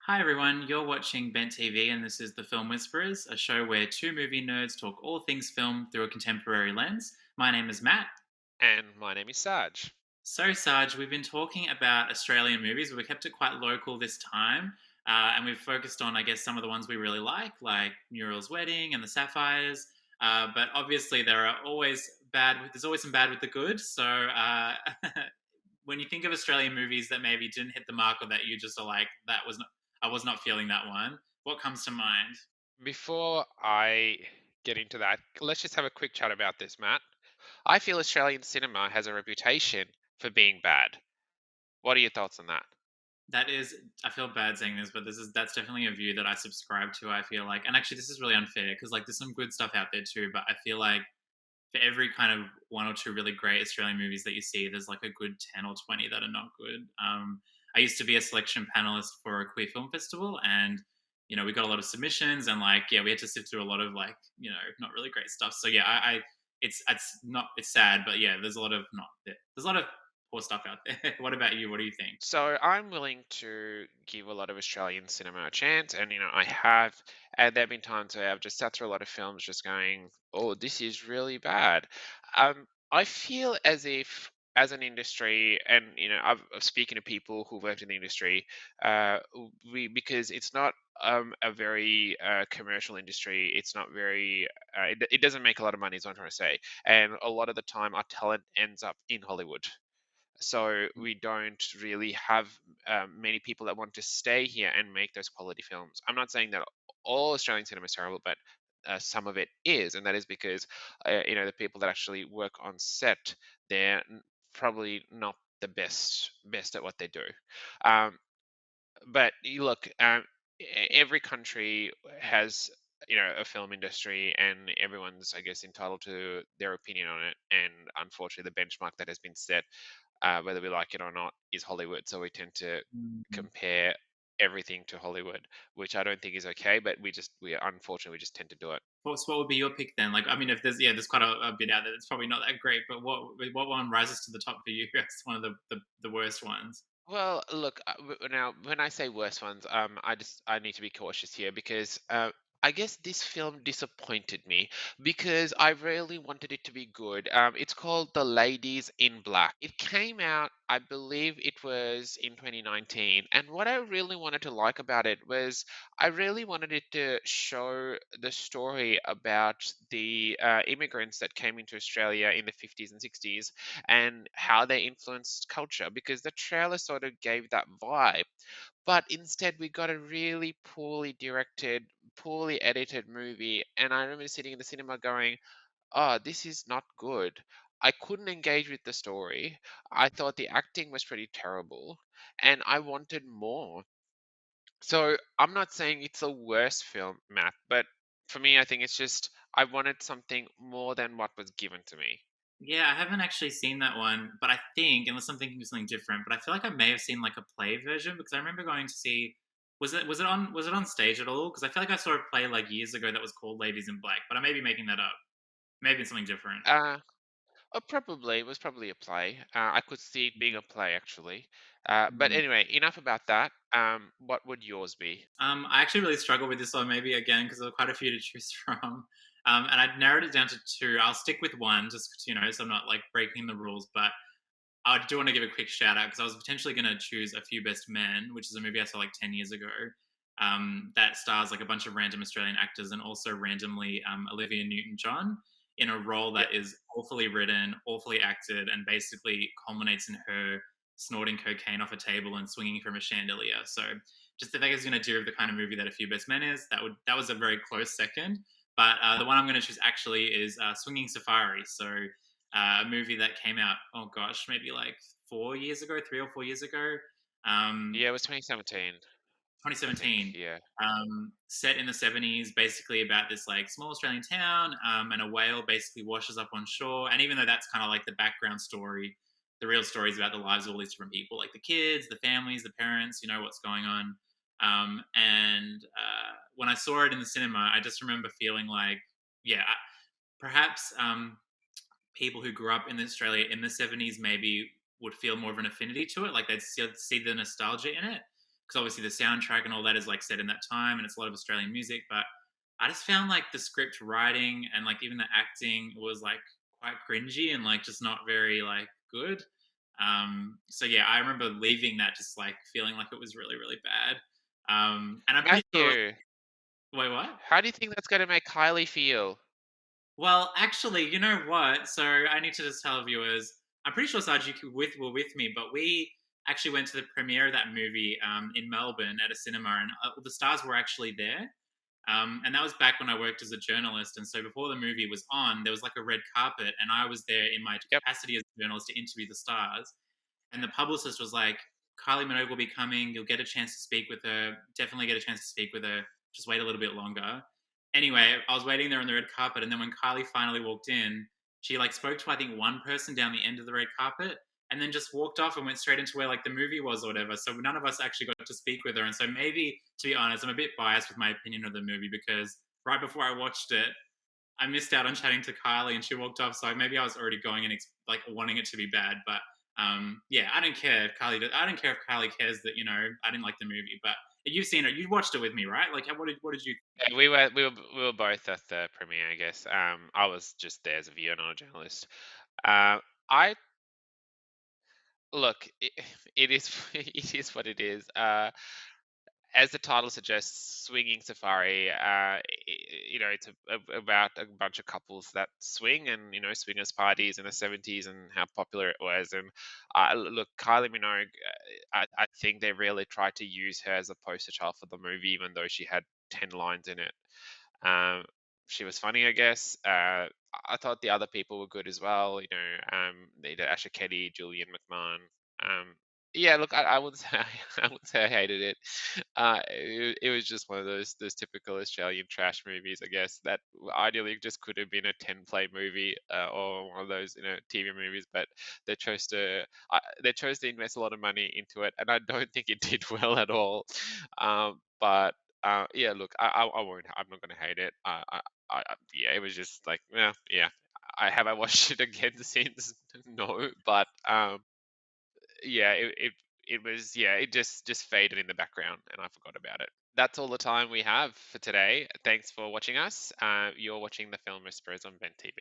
Hi everyone, you're watching Bent TV and this is The Film Whisperers, a show where two movie nerds talk all things film through a contemporary lens. My name is Matt. And my name is Saj. So, Sarge, we've been talking about Australian movies, but we kept it quite local this time. And we've focused on, I guess, some of the ones we really like Muriel's Wedding and The Sapphires. But obviously, there's always some bad with the good. So, when you think of Australian movies that maybe didn't hit the mark or that you just are like, I was not feeling that one, what comes to mind? Before I get into that, let's just have a quick chat about this, Matt. I feel Australian cinema has a reputation for being bad. What are your thoughts on that? That is, I feel bad saying this, but that's definitely a view that I subscribe to. I feel like, and actually, this is really unfair because like there's some good stuff out there too. But I feel like for every kind of one or two really great Australian movies that you see, there's like a good 10 or 20 that are not good. I used to be a selection panelist for a queer film festival, and we got a lot of submissions, and like yeah, we had to sift through a lot of like not really great stuff. So yeah, it's sad, but yeah, there's a lot of not there's a lot of poor stuff out there. What about you? What do you think? So I'm willing to give a lot of Australian cinema a chance, and I have, and there have been times where I've just sat through a lot of films, just going, "Oh, this is really bad." I feel as if, as an industry, and I've speaking to people who worked in the industry, we because it's not a very commercial industry. It's not very. It doesn't make a lot of money, is what I'm trying to say, and a lot of the time, our talent ends up in Hollywood, so we don't really have many people that want to stay here and make those quality films. I'm not saying that all Australian cinema is terrible, but some of it is, and that is because the people that actually work on set, they're probably not the best at what they do. Um, but you look, every country has a film industry, and everyone's, I guess, entitled to their opinion on it. And unfortunately, the benchmark that has been set, whether we like it or not, is Hollywood. So we tend to Mm. compare everything to Hollywood, which I don't think is okay. But we unfortunately we just tend to do it. What would be your pick then? Like, I mean, if there's quite a bit out there that's probably not that great, but what one rises to the top for you as one of the worst ones? Well, look, now when I say worst ones, I need to be cautious here because I guess this film disappointed me because I really wanted it to be good. It's called The Ladies in Black. It came out, I believe it was in 2019, and what I really wanted to like about it was I really wanted it to show the story about the immigrants that came into Australia in the 50s and 60s and how they influenced culture, because the trailer sort of gave that vibe. But instead, we got a really poorly directed, poorly edited movie. And I remember sitting in the cinema going, "Oh, this is not good." I couldn't engage with the story. I thought the acting was pretty terrible, and I wanted more. So I'm not saying it's a worse film, Matt, but for me, I think it's just I wanted something more than what was given to me. Yeah, I haven't actually seen that one, but I think unless I'm thinking of something different, but I feel like I may have seen like a play version because I remember going to see. Was it on stage at all? Because I feel like I saw a play like years ago that was called Ladies in Black, but I may be making that up. Maybe it's something different. Uh, Probably, it was probably a play. I could see it being a play actually. But Mhm. anyway, enough about that. What would yours be? I actually really struggle with this one, maybe again because there are quite a few to choose from. And I narrowed it down to two. I'll stick with one just so I'm not like breaking the rules. But I do want to give a quick shout out because I was potentially going to choose A Few Best Men, which is a movie I saw like 10 years ago. That stars like a bunch of random Australian actors and also randomly Olivia Newton-John in a role Yep. that is awfully written, awfully acted, and basically culminates in her snorting cocaine off a table and swinging from a chandelier. So, just if I was going to do the kind of movie that A Few Best Men is, that was a very close second. But the one I'm going to choose actually is Swinging Safari. So, a movie that came out, oh gosh, maybe like 4 years ago, 3 or 4 years ago. Um, Yeah, it was 2017, I think. 2017, Yeah. set in the 70s, basically about this like small Australian town, and a whale basically washes up on shore. And even though that's kind of like the background story, the real story is about the lives of all these different people, like the kids, the families, the parents, what's going on. And when I saw it in the cinema, I just remember feeling like, yeah, perhaps people who grew up in Australia in the 70s maybe would feel more of an affinity to it, like they'd see the nostalgia in it. because obviously the soundtrack and all that is like set in that time, and it's a lot of Australian music. But I just found like the script writing and like even the acting was like quite cringy and like just not very like good. So yeah, I remember leaving that just like feeling like it was really really bad. And I'm pretty sure. Matthew, Wait, what? how do you think that's gonna make Kylie feel? Well, actually, you know what? So I need to just tell viewers. I'm pretty sure Saj, were with me, but we actually went to the premiere of that movie in Melbourne at a cinema, and the stars were actually there. And that was back when I worked as a journalist. And so before the movie was on, there was like a red carpet, and I was there in my Yep. capacity as a journalist to interview the stars. And the publicist was like, Kylie Minogue will be coming. You'll get a chance to speak with her. Definitely get a chance to speak with her. Just wait a little bit longer. Anyway, I was waiting there on the red carpet, and then when Kylie finally walked in, she like spoke to I think one person down the end of the red carpet, and then just walked off and went straight into where like the movie was or whatever. So none of us actually got to speak with her. And so maybe, to be honest, I'm a bit biased with my opinion of the movie because right before I watched it, I missed out on chatting to Kylie and she walked off. So maybe I was already going and like wanting it to be bad. But yeah, I don't care if I don't care if Kylie cares that I didn't like the movie. But you've seen it, you watched it with me, right? Like, what did you? Yeah, we were both at the premiere, I guess. I was just there as a viewer, not a journalist. I look, it is it is what it is. As the title suggests, swinging safari. It's about a bunch of couples that swing, and swingers parties in the '70s and how popular it was. And look, Kylie Minogue, I think they really tried to use her as a poster child for the movie, even though she had 10 lines in it. Um, she was funny, I guess. I thought the other people were good as well. Asher Ketty, Julian McMahon. Um, yeah, look, I wouldn't say I wouldn't say I hated it. It was just one of those typical Australian trash movies, I guess, that ideally just could have been a 10 play movie, or one of those TV movies, but they chose to invest a lot of money into it, and I don't think it did well at all. But yeah, look, I won't. I'm not gonna hate it. Yeah, it was just like, yeah. I watched it again since? No, but yeah, it was, yeah, it just faded in the background and I forgot about it. That's all the time we have for today. Thanks for watching us. You're watching the Film Whispers on Ben TV.